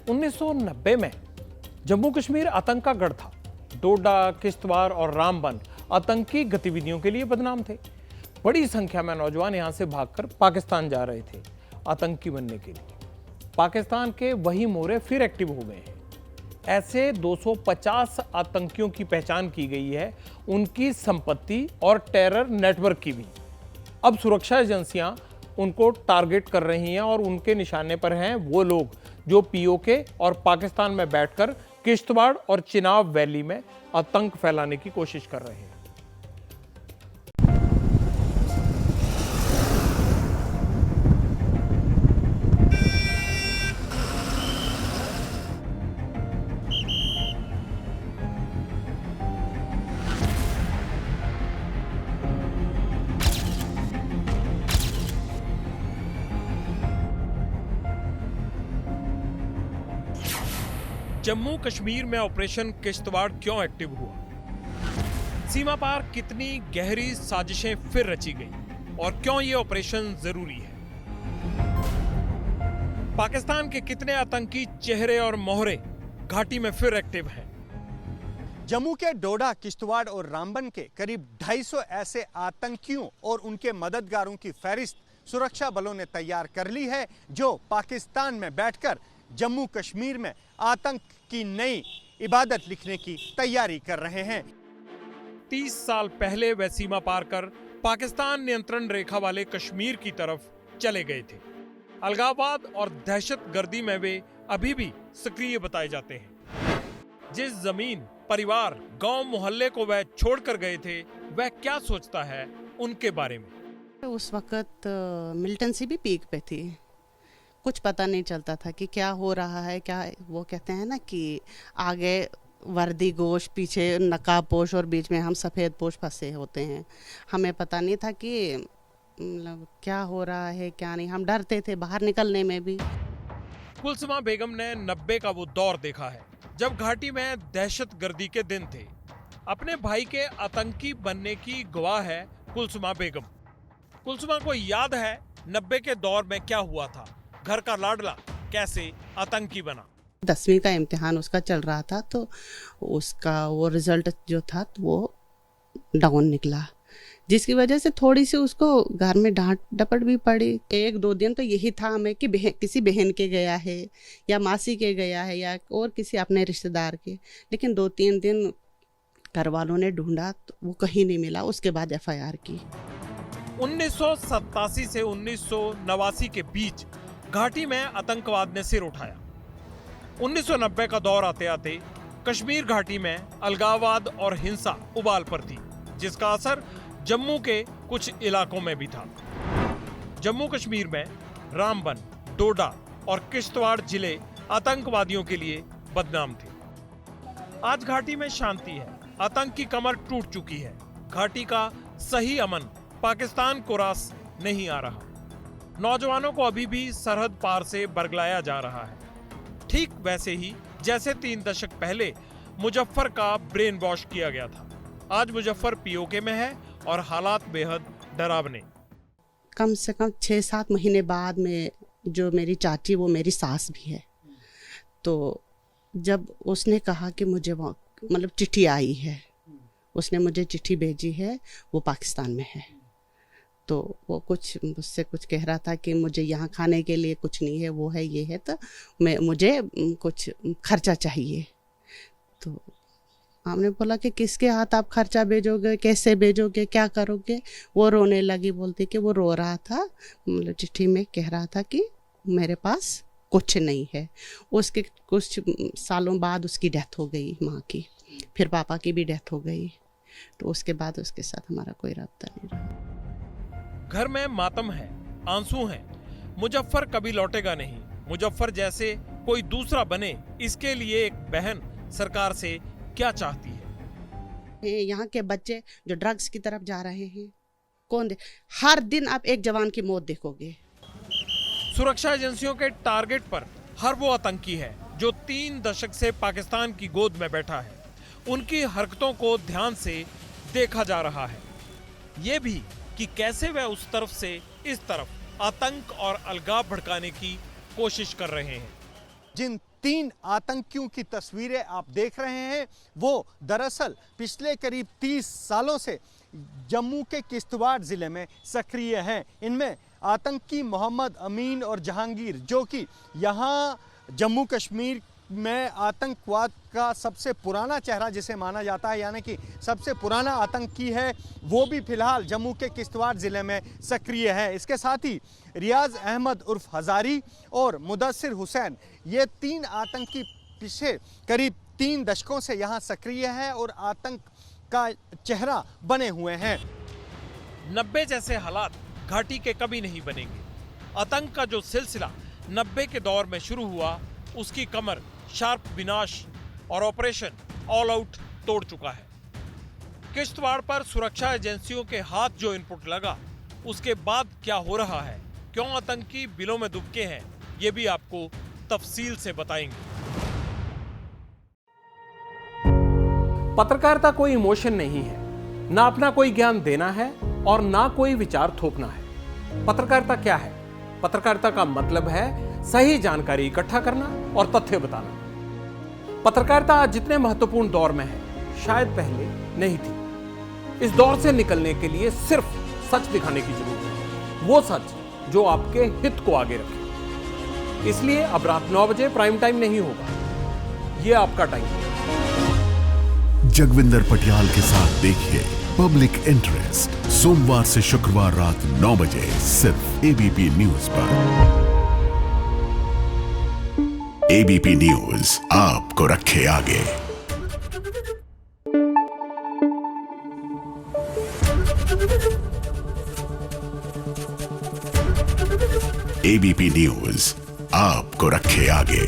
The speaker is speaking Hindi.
1990 में जम्मू कश्मीर आतंक का गढ़ था। डोडा, किश्तवाड़ और रामबन आतंकी गतिविधियों के लिए बदनाम थे। बड़ी संख्या में नौजवान यहां से भागकर पाकिस्तान जा रहे थे आतंकी बनने के लिए। पाकिस्तान के वही मोरे फिर एक्टिव हो गए हैं। ऐसे 250 आतंकियों की पहचान की गई है, उनकी संपत्ति और टेरर नेटवर्क की भी। अब सुरक्षा एजेंसियां उनको टारगेट कर रही हैं और उनके निशाने पर हैं वो लोग जो पीओके और पाकिस्तान में बैठकर किश्तवाड़ और चिनाब वैली में आतंक फैलाने की कोशिश कर रहे हैं। जम्मू कश्मीर में ऑपरेशन किश्तवाड़ क्यों एक्टिव हुआ? सीमा पार कितनी गहरी साजिशें फिर रची गई और क्यों ये ऑपरेशन जरूरी है? पाकिस्तान के कितने आतंकी चेहरे और मोहरे घाटी में फिर एक्टिव हैं? जम्मू के डोडा, किश्तवाड़ और रामबन के करीब 250 ऐसे आतंकियों और उनके मददगारों की फहरिस्त सुरक्षा बलों ने तैयार कर ली है, जो पाकिस्तान में बैठकर जम्मू कश्मीर में आतंक की नई इबादत लिखने की तैयारी कर रहे हैं। 30 साल पहले वे सीमा पार कर पाकिस्तान नियंत्रण रेखा वाले कश्मीर की तरफ चले गए थे। अलगाववाद और दहशतगर्दी में वे अभी भी सक्रिय बताए जाते हैं। जिस जमीन, परिवार, गांव, मोहल्ले को वह छोड़कर गए थे, वह क्या सोचता है उनके बारे में? उस वक्त मिलिटेंसी भी पीक पे थी। कुछ पता नहीं चलता था कि क्या हो रहा है। क्या वो कहते हैं ना कि आगे वर्दी गोश, पीछे नकाबपोश और बीच में हम सफ़ेद पोश फंसे होते हैं। हमें पता नहीं था कि मतलब क्या हो रहा है क्या नहीं। हम डरते थे बाहर निकलने में भी। कुलसुमा बेगम ने 90 का वो दौर देखा है जब घाटी में दहशतगर्दी के दिन थे। अपने भाई के आतंकी बनने की गवाह है कुलसुमा बेगम। कुलसुमा को याद है 90 के दौर में क्या हुआ था। घर का लाडला कैसे आतंकी बना। 10वीं का इम्तिहान उसका चल रहा था, तो उसका वो रिजल्ट जो था तो वो डाउन निकला, जिसकी वजह से थोड़ी सी उसको घर में डांट डपट भी पड़ी। 1-2 दिन तो यही था हमें कि किसी बहन के गया है या मासी के गया है या और किसी अपने रिश्तेदार के। लेकिन 2-3 दिन घर वालों ने ढूंढा तो वो कहीं नहीं मिला। उसके बाद FIR की। 1987 से 1989 के बीच घाटी में आतंकवाद ने सिर उठाया। 1990 का दौर आते आते कश्मीर घाटी में अलगाववाद और हिंसा उबाल पर थी, जिसका असर जम्मू के कुछ इलाकों में भी था। जम्मू कश्मीर में रामबन, डोडा और किश्तवाड़ जिले आतंकवादियों के लिए बदनाम थे। आज घाटी में शांति है, आतंक की कमर टूट चुकी है। घाटी का सही अमन पाकिस्तान को रास नहीं आ रहा। नौजवानों को अभी भी सरहद पार से बरगलाया जा रहा है, ठीक वैसे ही जैसे 3 दशक पहले मुजफ्फर का ब्रेन वॉश किया गया था। आज मुजफ्फर पीओके में है और हालात बेहद डरावने। कम से कम 6-7 महीने बाद में जो मेरी चाची, वो मेरी सास भी है, तो जब उसने कहा कि मुझे मतलब चिट्ठी आई है, उसने मुझे चिट्ठी भेजी है, वो पाकिस्तान में है, तो वो कुछ मुझसे कुछ कह रहा था कि मुझे यहाँ खाने के लिए कुछ नहीं है, वो है, ये है, तो मुझे कुछ खर्चा चाहिए। तो हमने बोला कि किसके हाथ आप खर्चा भेजोगे, कैसे भेजोगे, क्या करोगे? वो रोने लगी, बोलती कि वो रो रहा था, मतलब चिट्ठी में कह रहा था कि मेरे पास कुछ नहीं है। उसके कुछ सालों बाद उसकी डेथ हो गई, माँ की, फिर पापा की भी डेथ हो गई। तो उसके बाद उसके साथ हमारा कोई रब्ता नहीं रहा। घर में मातम है, आंसू हैं। मुजफ्फर कभी लौटेगा नहीं। मुजफ्फर जैसे कोई दूसरा बने, इसके लिए एक बहन सरकार से क्या चाहती है? यहाँ के बच्चे जो ड्रग्स की तरफ जा रहे हैं, कौन हर दिन आप एक जवान की मौत देखोगे। सुरक्षा एजेंसियों के टारगेट पर हर वो आतंकी है जो 3 दशक से पाकिस्तान की गोद में बैठा है। उनकी हरकतों को ध्यान से देखा जा रहा है, ये भी कि कैसे वह उस तरफ से इस तरफ आतंक और अलगाव भड़काने की कोशिश कर रहे हैं। जिन 3 आतंकियों की तस्वीरें आप देख रहे हैं, वो दरअसल पिछले करीब 30 सालों से जम्मू के किश्तवाड़ जिले में सक्रिय हैं। इनमें आतंकी मोहम्मद अमीन और जहांगीर, जो कि यहाँ जम्मू कश्मीर में आतंकवाद का सबसे पुराना चेहरा जिसे माना जाता है, यानी कि सबसे पुराना आतंकी है, वो भी फिलहाल जम्मू के किश्तवाड़ ज़िले में सक्रिय है। इसके साथ ही रियाज अहमद उर्फ हज़ारी और मुदस्सिर हुसैन, ये 3 आतंकी पिछले करीब 3 दशकों से यहाँ सक्रिय है और आतंक का चेहरा बने हुए हैं। 90 जैसे हालात घाटी के कभी नहीं बनेंगे। आतंक का जो सिलसिला 90 के दौर में शुरू हुआ, उसकी कमर शार्प विनाश और ऑपरेशन ऑल आउट तोड़ चुका है। किश्तवाड़ पर सुरक्षा एजेंसियों के हाथ जो इनपुट लगा, उसके बाद क्या हो रहा है, क्यों आतंकी बिलों में दुबके हैं, ये भी आपको तफसील से बताएंगे। पत्रकारिता कोई इमोशन नहीं है, ना अपना कोई ज्ञान देना है और ना कोई विचार थोपना है। पत्रकारिता क्या है? पत्रकारिता का मतलब है सही जानकारी इकट्ठा करना और तथ्य बताना। पत्रकारिता आज जितने महत्वपूर्ण दौर में है, शायद पहले नहीं थी। इस दौर से निकलने के लिए सिर्फ सच दिखाने की जरूरत है, वो सच जो आपके हित को आगे रखे। इसलिए अब रात 9 बजे प्राइम टाइम नहीं होगा, ये आपका टाइम है। जगविंदर पटियाल के साथ देखिए पब्लिक इंटरेस्ट, सोमवार से शुक्रवार रात 9 बजे सिर्फ एबीपी न्यूज पर। एबीपी न्यूज आपको रखे आगे। एबीपी न्यूज आपको रखे आगे।